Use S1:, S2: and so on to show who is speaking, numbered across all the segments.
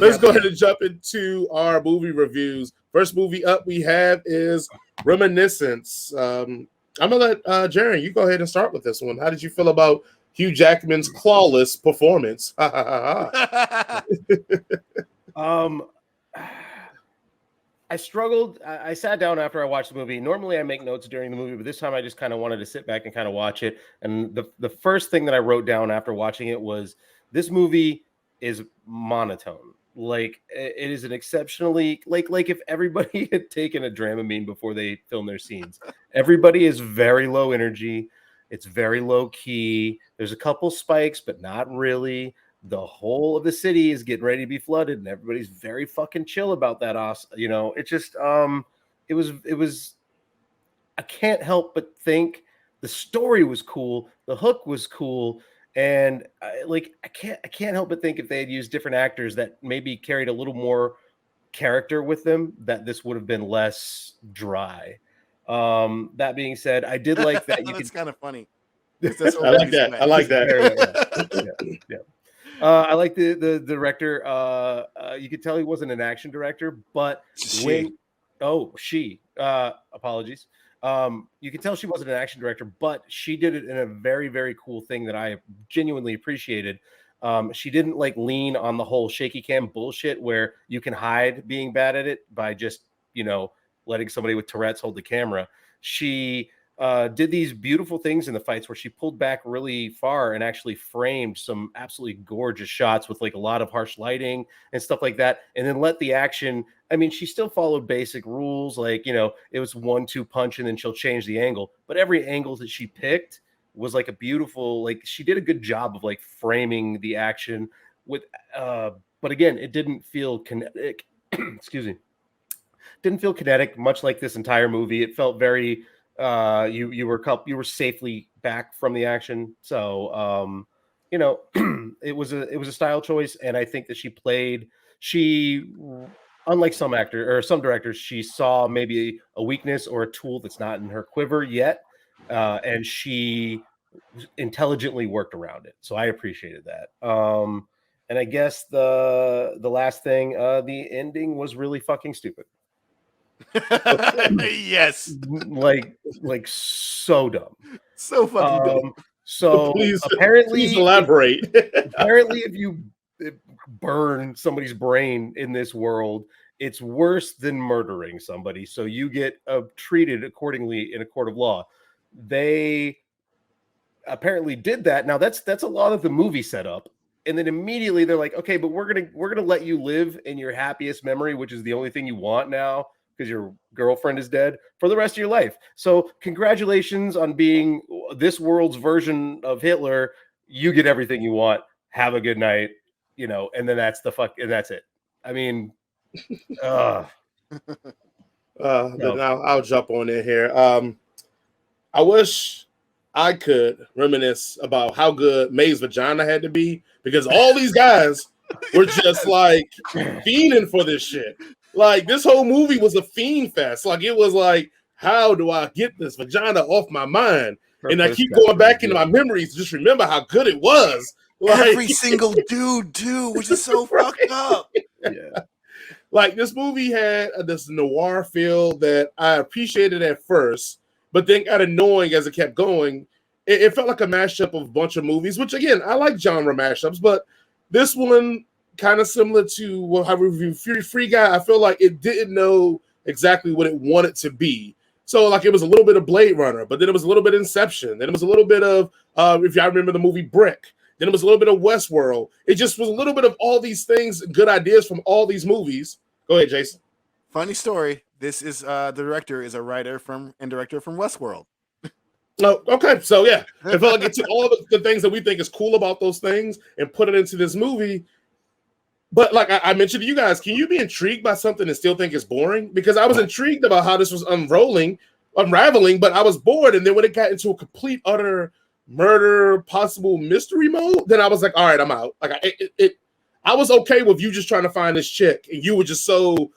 S1: let's go ahead and jump into our movie reviews. First movie up we have is Reminiscence. I'm gonna let Jaren, you go ahead and start with this one. How did you feel about Hugh Jackman's clawless performance?
S2: I struggled. I sat down after I watched the movie. Normally I make notes during the movie, but this time I just kind of wanted to sit back and kind of watch it. And the first thing that I wrote down after watching it was this movie is monotone. Like it is an exceptionally like if everybody had taken a Dramamine before they film their scenes. Everybody is very low energy. It's very low key. There's a couple spikes, but not really. The whole of the city is getting ready to be flooded, and everybody's very fucking chill about that. You know, it just it was. I can't help but think the story was cool, the hook was cool, and I can't help but think if they had used different actors that maybe carried a little more character with them, that this would have bbeen less dry. That being said, I did like that.
S3: That's kind of funny.
S1: I like that. I like that.
S2: Yeah. I like the director. You could tell he wasn't an action director, but apologies. You could tell she wasn't an action director, but she did it in a very, very cool thing that I genuinely appreciated. She didn't like lean on the whole shaky cam bullshit where you can hide being bad at it by just, you know, letting somebody with Tourette's hold the camera. She did these beautiful things in the fights where she pulled back really far and actually framed some absolutely gorgeous shots with like a lot of harsh lighting and stuff like that. And then let the action, I mean, she still followed basic rules. Like, you know, it was 1-2 punch and then she'll change the angle, but every angle that she picked was like a beautiful, like she did a good job of like framing the action with, but again, it didn't feel kinetic. Excuse me. Didn't feel kinetic, much like this entire movie. It felt very, you were safely back from the action. So, you know, it was a style choice. And I think that she, unlike some directors, she saw maybe a weakness or a tool that's not in her quiver yet. And she intelligently worked around it. So I appreciated that. And I guess the last thing, the ending was really fucking stupid.
S3: Yes,
S2: like so dumb,
S3: so fucking dumb.
S2: So
S1: please
S2: elaborate. Apparently, if you burn somebody's brain in this world, it's worse than murdering somebody. So you get treated accordingly in a court of law. They apparently did that. Now that's a lot of the movie setup. And then immediately they're like, okay, but we're gonna let you live in your happiest memory, which is the only thing you want now, because your girlfriend is dead, for the rest of your life. So congratulations on being this world's version of Hitler. You get everything you want. Have a good night, you know, and then that's it. I mean,
S1: Now I'll jump on in here. I wish I could reminisce about how good May's vagina had to be, because all these guys were just like fiending for this shit. Like, this whole movie was a fiend fest. Like, it was like, how do I get this vagina off my mind? And I keep going back into my memories to just remember how good it was.
S3: Like, every single dude, too, which is so fucked up.
S2: Yeah.
S1: Like, this movie had this noir feel that I appreciated at first, but then got annoying as it kept going. It felt like a mashup of a bunch of movies, which, again, I like genre mashups, but this one, kind of similar to how we reviewed Free Guy, I feel like it didn't know exactly what it wanted to be. So, like, it was a little bit of Blade Runner, but then it was a little bit of Inception. Then it was a little bit of, if y'all remember the movie Brick, then it was a little bit of Westworld. It just was a little bit of all these things, good ideas from all these movies. Go ahead, Jason.
S3: Funny story. This is the director is a writer and director from Westworld.
S1: Oh, okay. So, yeah, it felt like it took all the things that we think is cool about those things and put it into this movie. But like I mentioned to you guys, can you be intrigued by something and still think it's boring? Because I was intrigued about how this was unraveling, but I was bored. And then when it got into a complete, utter murder, possible mystery mode, then I was like, all right, I'm out. Like I was okay with you just trying to find this chick, and you were just so,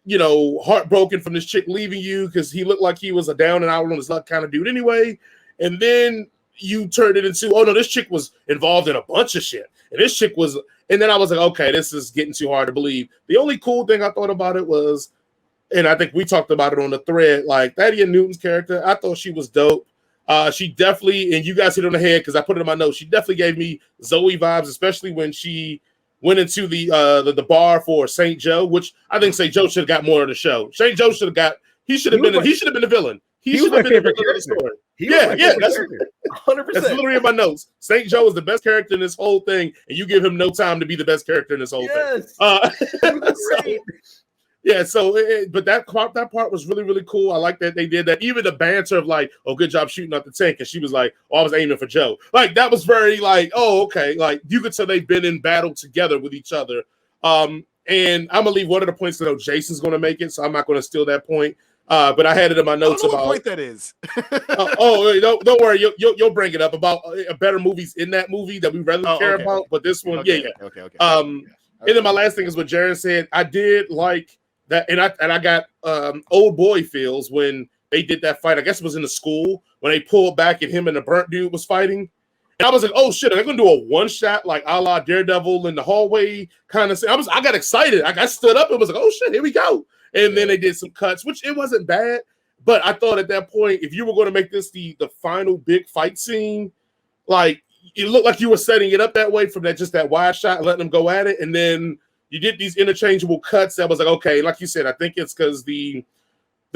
S1: you know, heartbroken from this chick leaving you because he looked like he was a down and out on his luck kind of dude anyway. And then you turned it into, oh no, this chick was involved in a bunch of shit. And this chick was And then I was like, okay, this is getting too hard to believe. The only cool thing I thought about it was, and I think we talked about it on the thread, like Thaddeus Newton's character, I thought she was dope. She definitely, and you guys hit on the head because I put it in my notes, she definitely gave me Zoe vibes, especially when she went into the bar for St. Joe, which I think St. Joe should have got more of the show. St. Joe should have got, he should have been the villain. He should have been the villain of the story. That's 100%. That's literally in my notes. St. Joe is the best character in this whole thing, and you give him no time to be the best character in this whole thing. But that part was really, really cool. I like that they did that. Even the banter of like, oh, good job shooting out the tank. And she was like, oh, I was aiming for Joe. Like, that was very like, oh, okay. Like, you could tell they've been in battle together with each other. And I'm going to leave one of the points that Jason's going to make it, so I'm not going to steal that point. But I had it in my notes
S3: about
S1: what
S3: point that is.
S1: Don't worry, you'll bring it up about better movies in that movie that we really care about. But this one,
S3: Okay.
S1: And then my last thing is what Jared said. I did like that, and I got old boy feels when they did that fight. I guess it was in the school when they pulled back and him and the burnt dude was fighting. And I was like, oh shit, are they gonna do a one shot like a la Daredevil in the hallway kind of thing? I got excited. I stood up and was like, oh shit, here we go. And then they did some cuts, which it wasn't bad. But I thought at that point, if you were going to make this the final big fight scene, like it looked like you were setting it up that way from that wide shot and letting them go at it. And then you did these interchangeable cuts that was like, okay, like you said, I think it's because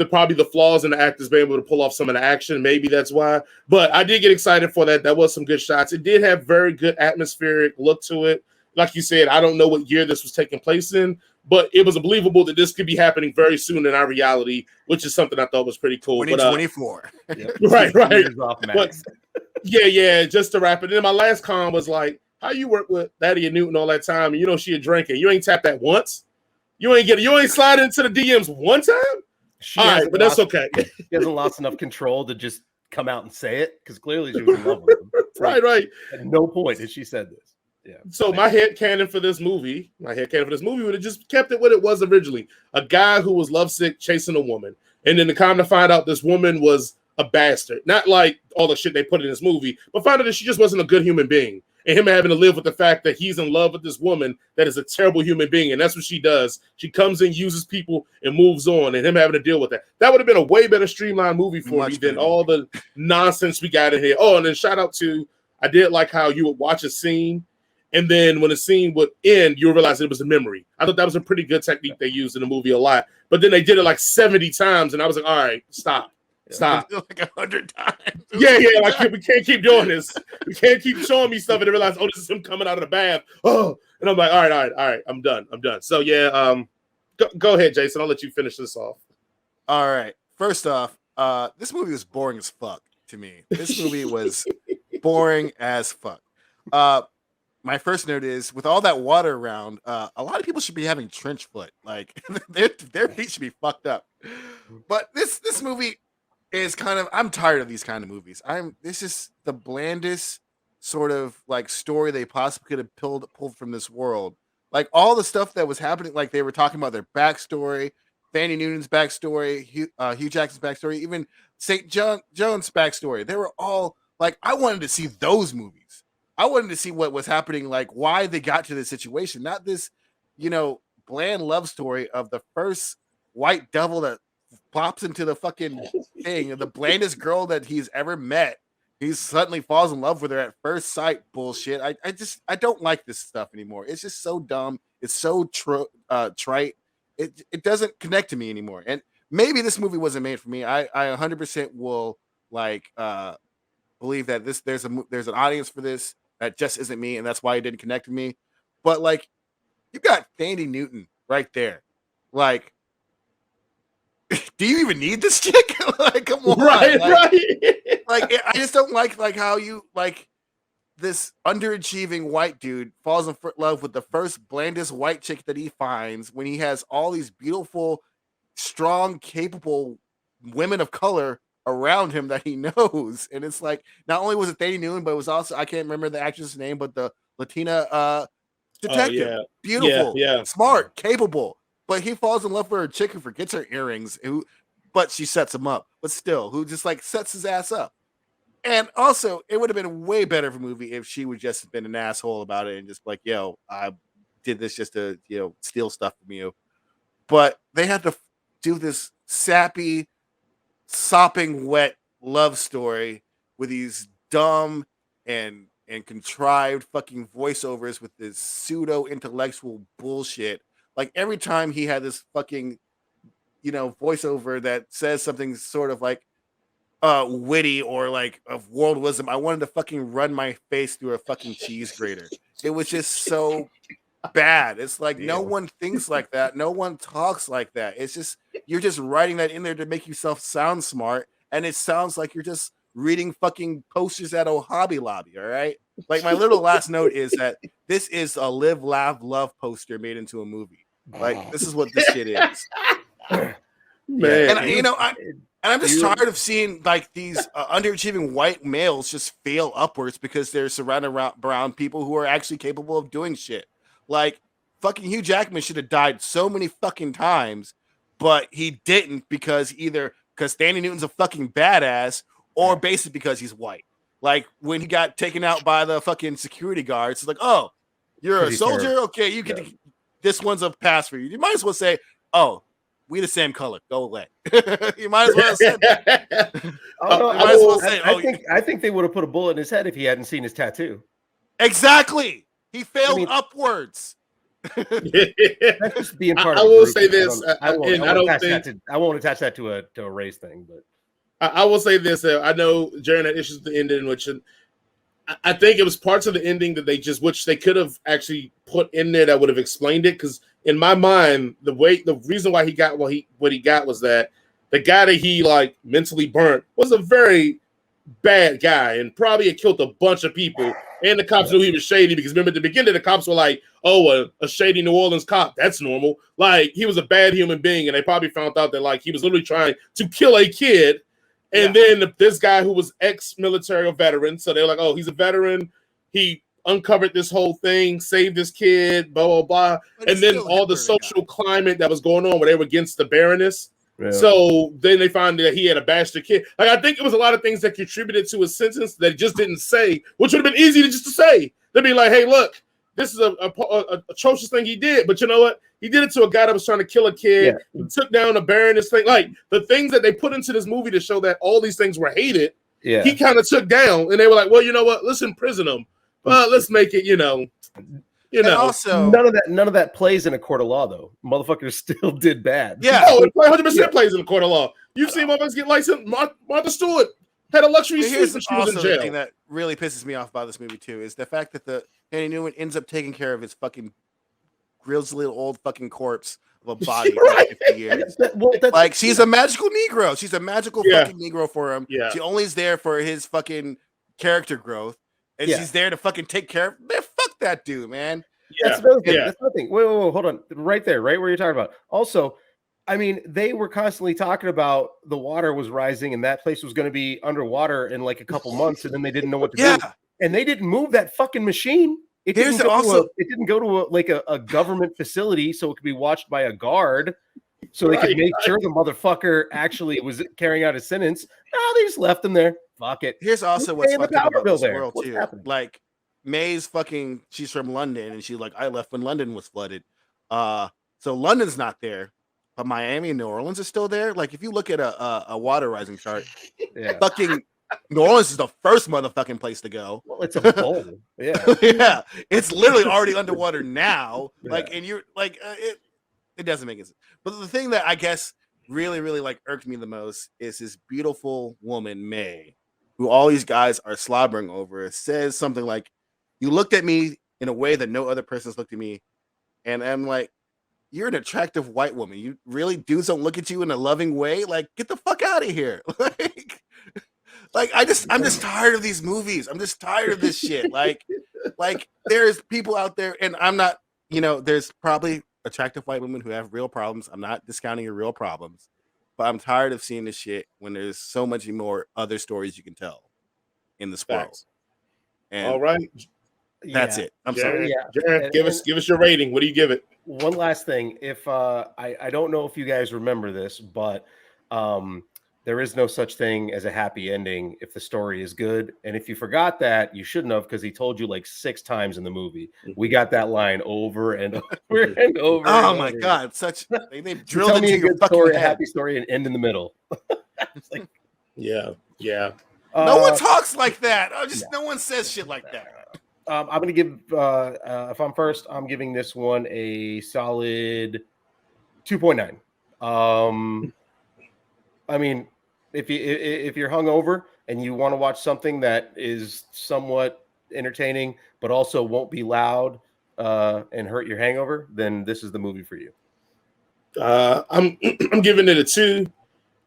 S1: probably the flaws in the actors being able to pull off some of the action. Maybe that's why. But I did get excited for that. That was some good shots. It did have very good atmospheric look to it. Like you said, I don't know what year this was taking place in, but it was believable that this could be happening very soon in our reality, which is something I thought was pretty cool.
S3: 2024.
S1: Right. But, just to wrap it. And then my last con was like, how you work with Thaddeus Newton all that time, and you know she a drinking. You ain't tapped that once. You ain't slide into the DMs one time. All right, but that's okay.
S2: She hasn't lost enough control to just come out and say it because clearly she was in love with him.
S1: Right.
S2: At no point has she said this. Yeah.
S1: So my headcanon for this movie would have just kept it what it was originally. A guy who was lovesick chasing a woman. And then to come to find out this woman was a bastard. Not like all the shit they put in this movie, but found out that she just wasn't a good human being. And him having to live with the fact that he's in love with this woman that is a terrible human being. And that's what she does. She comes in, uses people, and moves on. And him having to deal with that. That would have been a way better streamlined movie for me than all the nonsense we got in here. Oh, and then shout out to, I did like how you would watch a scene, and then when the scene would end, you realize it was a memory. I thought that was a pretty good technique they used in the movie a lot. But then they did it like 70 times, and I was like, all right, stop.
S3: Like 100 times.
S1: Like we can't keep doing this. We can't keep showing me stuff and then realize, oh, this is him coming out of the bath. Oh, and I'm like, all right, I'm done. So go ahead, Jason. I'll let you finish this off.
S3: All right. First off, this movie was boring as fuck to me. This movie was boring as fuck. My first note is, with all that water around, a lot of people should be having trench foot. Like their feet should be fucked up. But this movie is kind of, I'm tired of these kind of movies. This is the blandest sort of like story they possibly could have pulled from this world. Like all the stuff that was happening, like they were talking about their backstory, Fanny Newton's backstory, Hugh Jackson's backstory, even St. John's backstory. They were all like, I wanted to see those movies. I wanted to see what was happening, like why they got to this situation, not this, bland love story of the first white devil that pops into the fucking thing, the blandest girl that he's ever met. He suddenly falls in love with her at first sight bullshit. I don't like this stuff anymore. It's just so dumb. It's so trite. It doesn't connect to me anymore. And maybe this movie wasn't made for me. I 100% will believe that there's an audience for this that just isn't me, and that's why it didn't connect with me. But like, you got Fanny Newton right there. Like, do you even need this chick? Like, come on,
S1: right.
S3: Like, I just don't like how you like this underachieving white dude falls in love with the first blandest white chick that he finds when he has all these beautiful, strong, capable women of color around him that he knows. And it's like, not only was it Fanny Newton, but it was also, I can't remember the actress's name, but the Latina detective. Beautiful, smart, capable. But he falls in love with her chick who forgets her earrings, but she sets him up. But still, who just like sets his ass up. And also, it would have been a way better of a movie if she would just have been an asshole about it and just like, yo, I did this just to, steal stuff from you. But they had to do this sappy, sopping wet love story with these dumb and contrived fucking voiceovers with this pseudo intellectual bullshit. Like every time he had this fucking voiceover that says something sort of like witty or like of world wisdom, I wanted to fucking run my face through a fucking cheese grater. It was just so bad. It's like no one thinks like that. No one talks like that. It's just you're just writing that in there to make yourself sound smart, and it sounds like you're just reading fucking posters at a Hobby Lobby. All right. Like my little last note is that this is a live, laugh, love poster made into a movie. Like this is what this shit is.
S1: Man,
S3: I'm just tired of seeing like these underachieving white males just fail upwards because they're surrounded around people who are actually capable of doing shit. Like fucking Hugh Jackman should have died so many fucking times, but he didn't because Stanley Newton's a fucking badass or basically because he's white. Like when he got taken out by the fucking security guards, it's like, oh, you're a soldier? Okay, you get this one's a pass for you. You might as well say, oh, we the same color. Go away. You might as well have said that.
S2: I think they would have put a bullet in his head if he hadn't seen his tattoo.
S3: Exactly. He failed upwards.
S2: That's just being part of
S1: I will say this.
S2: I won't attach that to a race thing, but
S1: I will say this. I know Jaron had issues with the ending, which I think it was parts of the ending that which they could have actually put in there that would have explained it. Because in my mind, the reason why he got what he got was that the guy that he like mentally burnt was a very bad guy and probably had killed a bunch of people. And the cops knew he was shady because remember at the beginning the cops were like, "Oh, a shady New Orleans cop, that's normal." Like he was a bad human being, and they probably found out that like he was literally trying to kill a kid. And then this guy who was ex-military or veteran, so they were like, "Oh, he's a veteran. He uncovered this whole thing, saved this kid, blah blah blah." And then all the social climate that was going on, where they were against the Baroness. Yeah. So then they found that he had a bastard kid. Like I think it was a lot of things that contributed to his sentence that he just didn't say, which would have been easy to just to say. They'd be like, "Hey, look, this is a atrocious thing he did, but you know what? He did it to a guy that was trying to kill a kid. Yeah. He took down a Baroness thing. Like the things that they put into this movie to show that all these things were hated. Yeah. He kind of took down, and they were like, "Well, you know what? Let's imprison him. Let's make it, you know."
S3: Also,
S2: none of that plays in a court of law, though. Motherfuckers still did bad.
S3: Yeah,
S1: it 100% plays in a court of law. You've seen motherfuckers get licensed. Martha Stewart had a luxury suite when she was in jail.
S3: The thing that really pisses me off about this movie too is the fact that Danny Newman ends up taking care of his fucking grizzly old fucking corpse of a body for 50 years. Like she's a magical Negro. She's a magical fucking Negro for him. Yeah. She only is there for his fucking character growth. And she's there to fucking take care of. Man, fuck that dude, man.
S2: Yeah. That's another thing. That's nothing. Wait, hold on. Right there, right where you're talking about. Also, I mean, they were constantly talking about the water was rising and that place was going to be underwater in like a couple months, and then they didn't know what to do. And they didn't move that fucking machine. It didn't go to a government facility so it could be watched by a guard, so they could make sure the motherfucker actually was carrying out his sentence. No, they just left him there. Fuck it.
S3: Here's also what's fucked up about this world too. Happening? Like May's she's from London, and she's like, I left when London was flooded. So London's not there, but Miami and New Orleans is still there. Like if you look at a water rising chart, fucking New Orleans is the first motherfucking place to go.
S2: Well, it's a bowl. Yeah.
S3: Yeah. It's literally already underwater now. Yeah. Like, and you're like, it doesn't make sense. But the thing that I guess really, really like irked me the most is this beautiful woman, May, who all these guys are slobbering over, says something like, "You looked at me in a way that no other person's looked at me." And I'm like, you're an attractive white woman. You really dudes don't look at you in a loving way? Like, get the fuck out of here. I'm just tired of these movies. I'm just tired of this shit. Like there's people out there, and I'm not, there's probably attractive white women who have real problems. I'm not discounting your real problems, but I'm tired of seeing this shit when there's so much more other stories you can tell in this world. And
S1: all right.
S3: That's it. I'm sorry.
S1: Yeah. Jared, give us your rating. What do you give it?
S2: One last thing. If I don't know if you guys remember this, but there is no such thing as a happy ending if the story is good. And if you forgot that, you shouldn't have, because he told you like 6 times in the movie. We got that line over and over and over.
S3: Oh
S2: and
S3: my
S2: over.
S3: God, they
S2: So
S3: drilled
S2: tell
S3: into
S2: me a
S3: your
S2: good
S3: fucking
S2: story, a
S3: head.
S2: happy story, and end in the middle. It's like,
S1: Yeah.
S3: No one talks like that. No one says shit like that.
S2: I'm going to give, if I'm first, I'm giving this one a solid 2.9. I mean, if you're hungover and you want to watch something that is somewhat entertaining but also won't be loud and hurt your hangover, then this is the movie for you.
S1: I'm giving it a 2.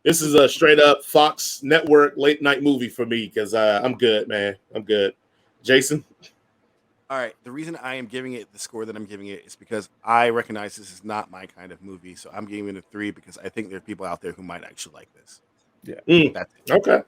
S1: This is a straight up Fox Network late night movie for me because I'm good, man. I'm good. Jason?
S3: All right. The reason I am giving it the score that I'm giving it is because I recognize this is not my kind of movie. So I'm giving it a 3 because I think there are people out there who might actually like this.
S2: Yeah.
S3: That's it.
S1: Okay.